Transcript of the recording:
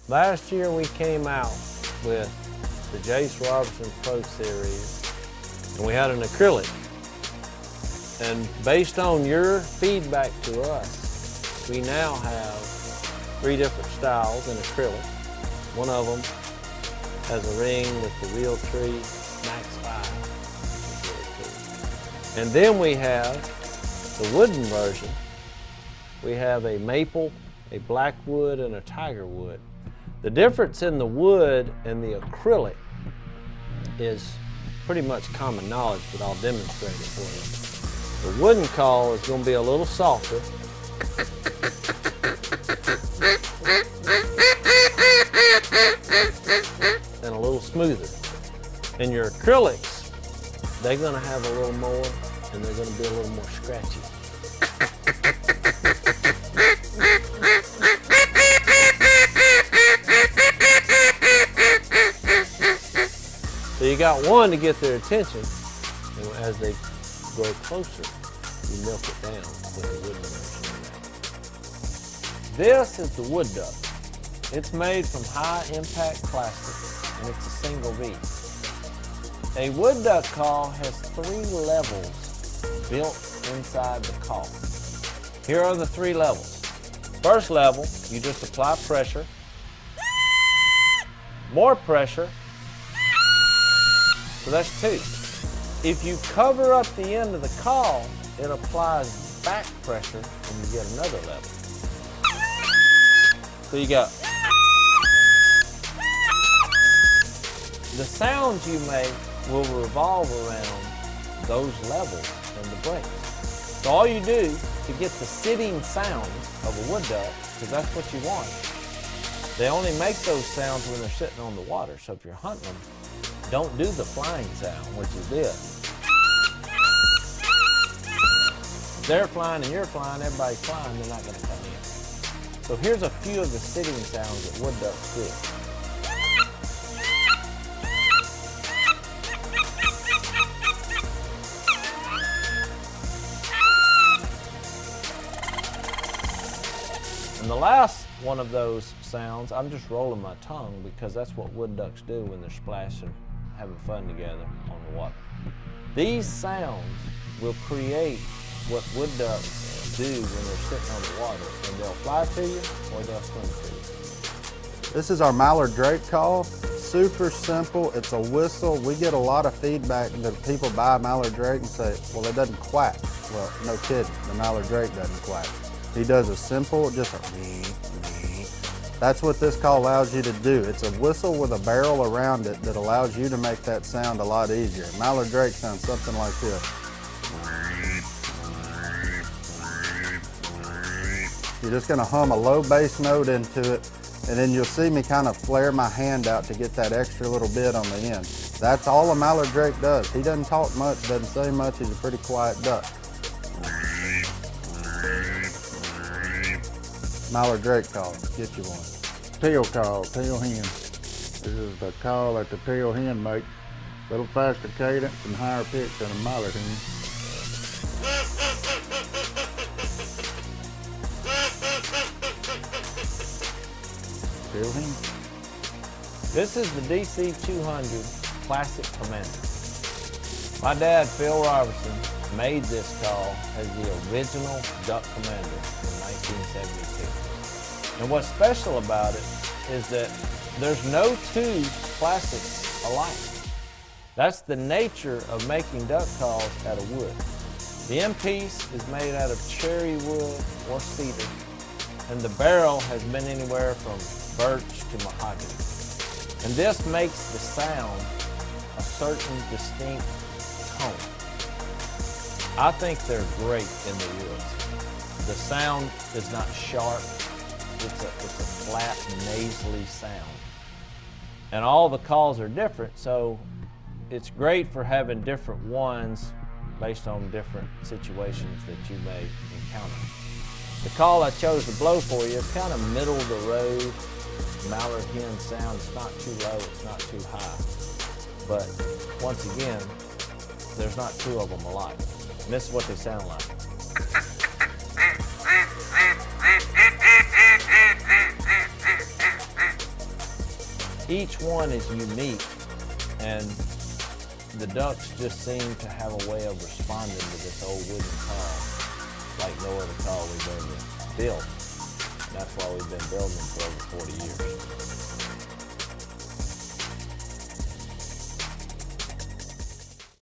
Last year we came out with the Jace Robertson Pro Series, and we had an acrylic. And based on your feedback to us, we now have 3 different styles in acrylic. One of them has a ring with the Realtree Max 5, which is really cool. And then we have the wooden version. We have a maple, a blackwood, and a tiger wood. The difference in the wood and the acrylic is pretty much common knowledge, but I'll demonstrate it for you. The wooden call is going to be a little softer. And a little smoother. And your acrylics, they're going to have a little more, and they're going to be a little more scratchy. So you got one to get their attention, and as they grow closer, you milk it down with the wooden version. This is the wood duck. It's made from high impact plastic, and it's a single V. A wood duck call has 3 levels built inside the call. Here are the 3 levels. First level, you just apply pressure, more pressure, so that's 2. If you cover up the end of the call, it applies back pressure and you get another level. So you got the sounds you make will revolve around those levels and the breaks. So all you do to get the sitting sounds of a wood duck, because that's what you want, they only make those sounds when they're sitting on the water. So if you're hunting them, don't do the flying sound, which is this. If they're flying and you're flying, everybody's flying, they're not going to come in. So here's a few of the sitting sounds that wood ducks do. And the last one of those sounds, I'm just rolling my tongue because that's what wood ducks do when they're splashing, having fun together on the water. These sounds will create what wood ducks do when they're sitting on the water, and they'll fly to you or they'll swim to you. This is our Mallard Drake call. Super simple. It's a whistle. We get a lot of feedback that people buy Mallard Drake and say, well, it doesn't quack. Well, no kidding. The Mallard Drake doesn't quack. He does a simple, just a me. That's what this call allows you to do. It's a whistle with a barrel around it that allows you to make that sound a lot easier. Mallard Drake sounds something like this. You're just going to hum a low bass note into it, and then you'll see me kind of flare my hand out to get that extra little bit on the end. That's all a Mallard Drake does. He doesn't talk much, doesn't say much. He's a pretty quiet duck. Mallard Drake call, get you one. Tail call, tail hen. This is the call that the tail hen makes. A little faster cadence and higher pitch than a mallard hen. Tail hen. This is the DC-200 Classic Commander. My dad, Phil Robertson, made this call as the original Duck Commander in 1972. And what's special about it is that there's no 2 classics alike. That's the nature of making duck calls out of wood. The end piece is made out of cherry wood or cedar, and the barrel has been anywhere from birch to mahogany. And this makes the sound a certain distinct tone. I think they're great in the woods. The sound is not sharp. It's a flat, nasally sound. And all the calls are different, so it's great for having different ones based on different situations that you may encounter. The call I chose to blow for you is kind of middle of the road mallard hen sound. It's not too low, it's not too high. But once again, there's not 2 of them alike. And this is what they sound like. Each one is unique, and the ducks just seem to have a way of responding to this old wooden call like no other call we've ever built. And that's why we've been building them for over 40 years.